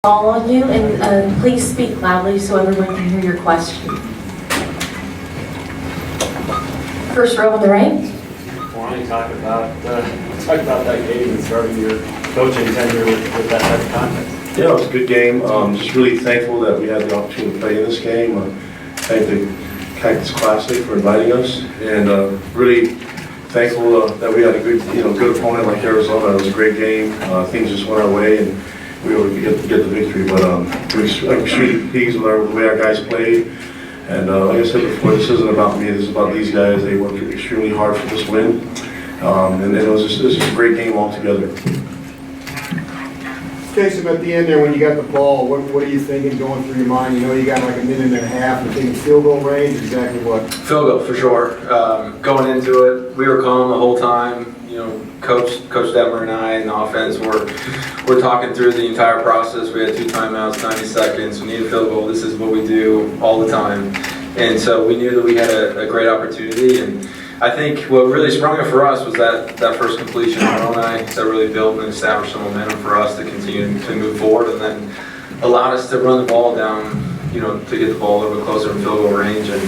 Call on you, and please speak loudly so everyone can hear your question. First row on the right. I want to talk about that game and starting your coaching tenure with that type of context. Yeah, it was a good game. Just really thankful that we had the opportunity to play in this game. Thank the Cactus Classic for inviting us, and really thankful that we had a good opponent like Arizona. It was a great game. Things just went our way, and we were able to get the victory. But I'm extremely pleased with the way our guys played. And like I said before, this isn't about me. This is about these guys. They worked extremely hard for this win, and it was just a great game altogether. Jason, at the end there, when you got the ball, what are you thinking going through your mind? You know you got like a minute and a half. You're thinking field goal range, exactly what? Field goal, for sure. Going into it, we were calm the whole time. You know, Coach Detmer and I and the offense were talking through the entire process. We had 2 timeouts, 90 seconds. We need a field goal. This is what we do all the time. And so we knew that we had a great opportunity. And I think what really sprung it for us was that first completion on Moroni that really built and established some momentum for us to continue to move forward, and then allowed us to run the ball down, you know, to get the ball a little bit closer in field goal range. And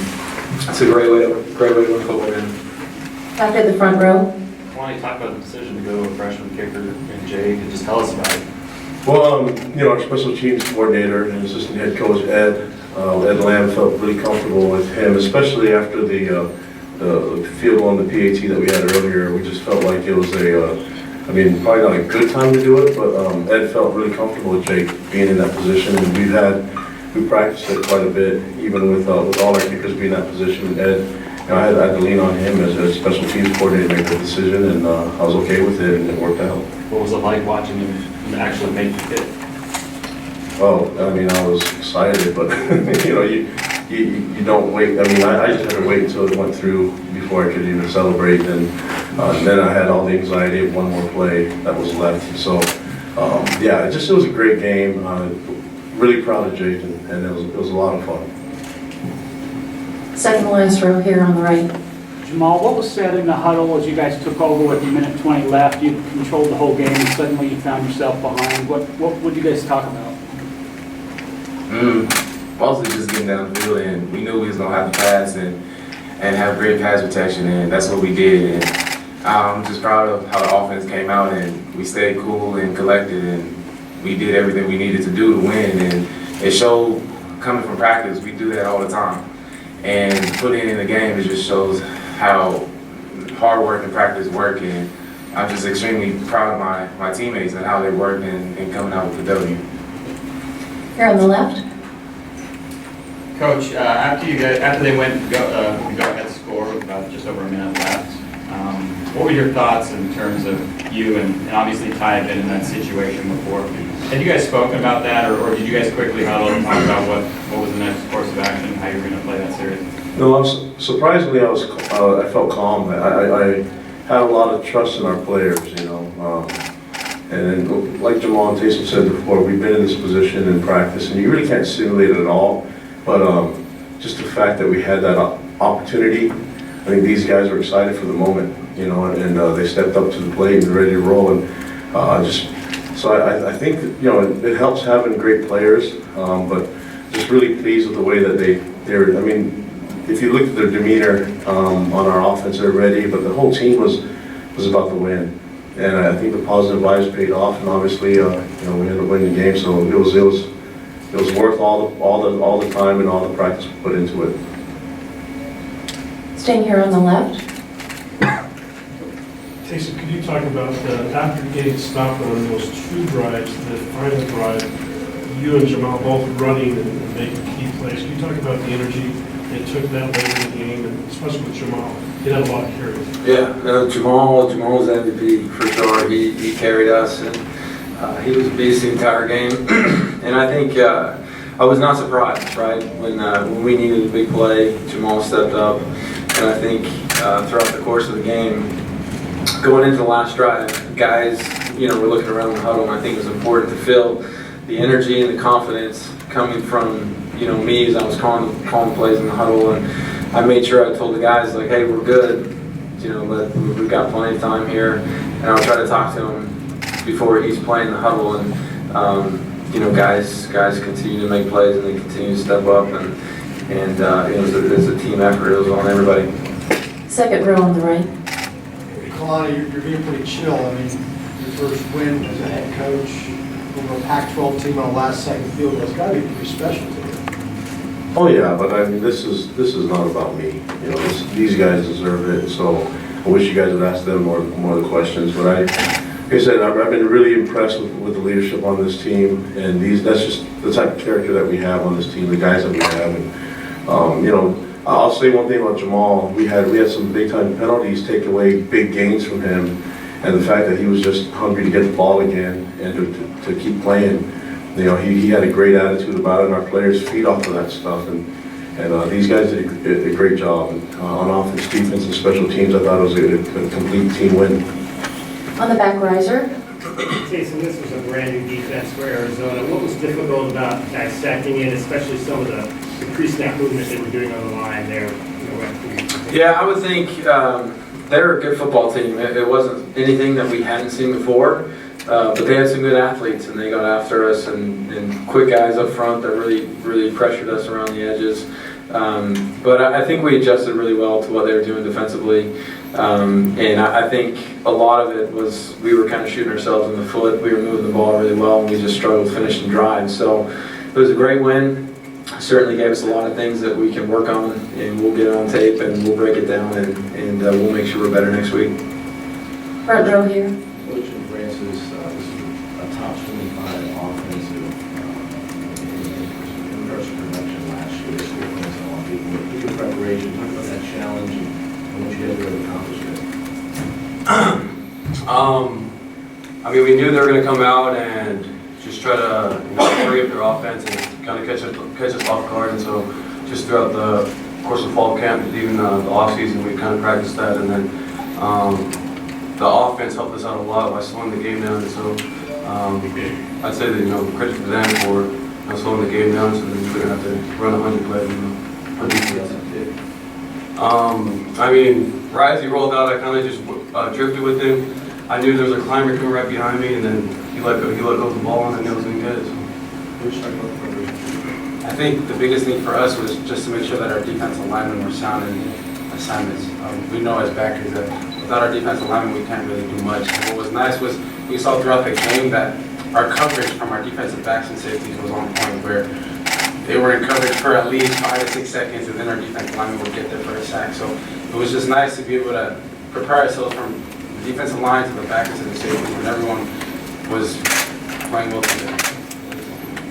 it's a great way to win a football game. Back at the front row. I want to talk about the decision to go with a freshman kicker and Jake, and just tell us about it. Well, you know, our special teams coordinator and assistant head coach Ed Lamb felt really comfortable with him, especially after the field goal on the PAT that we had earlier. We just felt like it was probably not a good time to do it, but Ed felt really comfortable with Jake being in that position, and we practiced it quite a bit, even with all our kickers being in that position. Ed, I had to lean on him as a special teams coordinator to make the decision, and I was okay with it, and it worked out. What was it like watching him actually make the kick? Oh, I was excited, but you know, you don't wait. I just had to wait until it went through before I could even celebrate, and then I had all the anxiety of one more play that was left. So yeah, it was a great game. Really proud of Jake, and it was a lot of fun. Second to last row here on the right. Jamal, what was said in the huddle as you guys took over with a minute 20 left? You controlled the whole game and suddenly you found yourself behind. What would you guys talk about? Mostly just getting down the field, and we knew we was going to have to pass and have great pass protection, and that's what we did. And I'm just proud of how the offense came out, and we stayed cool and collected, and we did everything we needed to do to win. And it showed coming from practice, we do that all the time. And putting it in the game, it just shows how hard work and practice work, and I'm just extremely proud of my teammates and how they worked and coming out with the W. Here on the left. Coach, after they went go ahead score with about just over a minute left, what were your thoughts in terms of you and obviously Ty had been in that situation before? Had you guys spoken about that, or did you guys quickly huddle and talk about what was the next course of action, how you were going to play that series? No, surprisingly, I felt calm. I had a lot of trust in our players, you know. And then, like Jamal and Taysom said before, we've been in this position in practice, and you really can't simulate it at all. But just the fact that we had that opportunity, I think these guys are excited for the moment, you know, and they stepped up to the plate and ready to roll. And so I think that, you know, it helps having great players, but just really pleased with the way that they're. If you look at their demeanor on our offense, they're ready, but the whole team was about to win. And I think the positive vibes paid off, and obviously, you know, we had to win the game. So it was worth all the time and all the practice we put into it. Staying here on the left. Taysom, could you talk about after getting stopped on those 2 drives, the final drive, you and Jamal both running and making key plays. Can you talk about the energy they took that late in the game, and especially with Jamal? He had a lot of carries. Yeah, Jamal was MVP for sure. He carried us, and he was a beast the entire game. And I think I was not surprised, right? When we needed a big play, Jamal stepped up. And I think throughout the course of the game, going into the last drive, guys, you know, we're looking around the huddle, and I think it was important to feel the energy and the confidence coming from, you know, me as I was calling plays in the huddle. And I made sure I told the guys, like, hey, we're good, you know, but we've got plenty of time here. And I'll try to talk to him before he's playing the huddle. And guys continue to make plays and they continue to step up, and it was a team effort. It was on everybody. Second row on the right. Kalani, you're being pretty chill. I mean, your first win as a head coach over a Pac-12 team on a last-second field, that's got to be pretty special to you. Oh yeah, but I mean, this is not about me. You know, these guys deserve it. So I wish you guys would ask them more of the questions. But like I said, I've been really impressed with the leadership on this team, and that's just the type of character that we have on this team, the guys that we have. And you know, I'll say one thing about Jamal. We had some big time penalties take away big gains from him, and the fact that he was just hungry to get the ball again and to keep playing. You know, he had a great attitude about it, and our players feed off of that stuff. And these guys did a great job. And, on offense, defense, and special teams, I thought it was a complete team win. On the back riser. Jason, this was a brand new defense for Arizona. What was difficult about dissecting it, especially some of the pre-snap movement they were doing on the line there? Yeah, I would think they're a good football team. It wasn't anything that we hadn't seen before. But they had some good athletes, and they got after us, and quick guys up front that really pressured us around the edges. But I think we adjusted really well to what they were doing defensively. And I think a lot of it was we were kind of shooting ourselves in the foot. We were moving the ball really well, and we just struggled finishing drives. So it was a great win. Certainly gave us a lot of things that we can work on, and we'll get it on tape, and we'll break it down, and we'll make sure we're better next week. Front row here. Coach and Francis, this is a top 25 offensive in regards to production last year. School points and all people. With your preparation, talk about that challenge and what you guys were able to accomplish with. I mean, we knew they were going to come out and just try to hurry up their offense and kind of catch us off guard. And so just throughout the course of fall camp, even the off season, we kind of practiced that. And then the offense helped us out a lot by slowing the game down. And so I'd say that, credit to them for slowing the game down, so that we didn't have to run 100 plays on defense. I mean, right as he rolled out, I kind of just drifted with him. I knew there was a climber coming right behind me, and then he let go of the ball, and I knew it was going to get it. I think the biggest thing for us was just to make sure that our defensive linemen were sound in assignments. We know as backers that without our defensive linemen, we can't really do much. And what was nice was we saw throughout the game that our coverage from our defensive backs and safeties was on point, where they were in coverage for at least 5 to 6 seconds, and then our defensive linemen would get there for a sack. So it was just nice to be able to prepare ourselves from the defensive line to the backers and the safeties, when everyone was playing well together.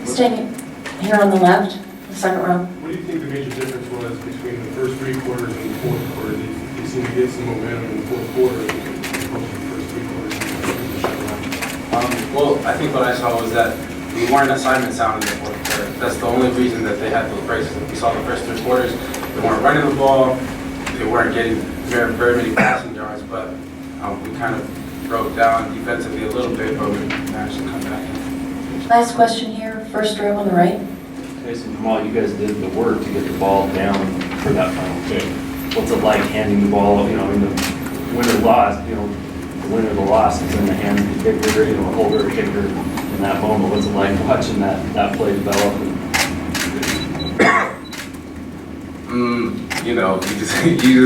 Staying here on the left, the second row. What do you think the major difference was between the first 3 quarters and the fourth quarter? You seem to get some momentum in the fourth quarter as opposed to the first 3 quarters. Well, I think what I saw was that we weren't assignment sound in the fourth quarter. That's the only reason that they had those breaks. We saw the first 3 quarters, they weren't running the ball, they weren't getting very many passing yards, but we kind of broke down defensively a little bit, but we managed to come back in. Last question here, first row on the right. Jason, Jamal, you guys did the work to get the ball down for that final kick. What's it like handing the ball, the win or loss, the win or the loss is in the hands of the kicker, a holder, a kicker in that moment. What's it like watching that play develop? You just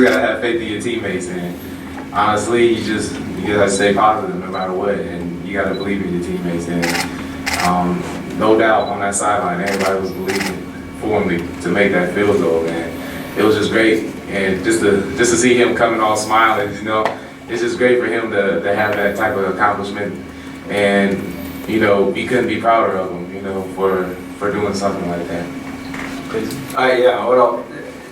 gotta have faith in your teammates, and honestly, you gotta stay positive no matter what, and you gotta believe in your teammates. And no doubt on that sideline, everybody was believing for me to make that field goal, and it was just great. And just to see him coming all smiling, it's just great for him to have that type of accomplishment, and we couldn't be prouder of him, for doing something like that.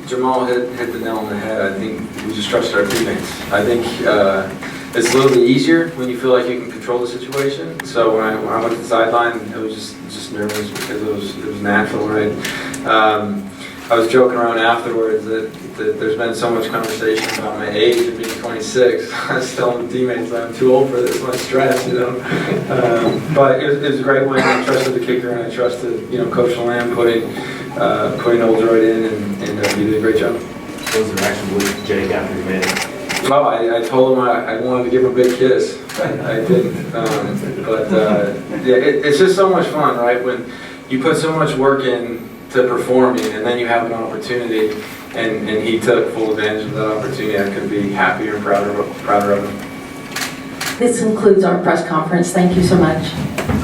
Jamal hit the nail on the head. I think we just trusted our teammates. I think it's a little bit easier when you feel like you can control the situation. So when I went to the sideline, it was just nervous because it was natural, right? I was joking around afterwards that there's been so much conversation about my age of being 26. I was telling the teammates I'm too old for this much stress, But it was a great win. I trusted the kicker, and I trusted Coach Lamb putting Oldroyd in, and he did a great job. What was the reaction with Jake after you made it? Well, I told him I wanted to give him a big kiss. I didn't. Yeah, it's just so much fun, right? When you put so much work in to performing and then you have an opportunity and he took full advantage of that opportunity, I couldn't be happier and prouder of him. This concludes our press conference. Thank you so much.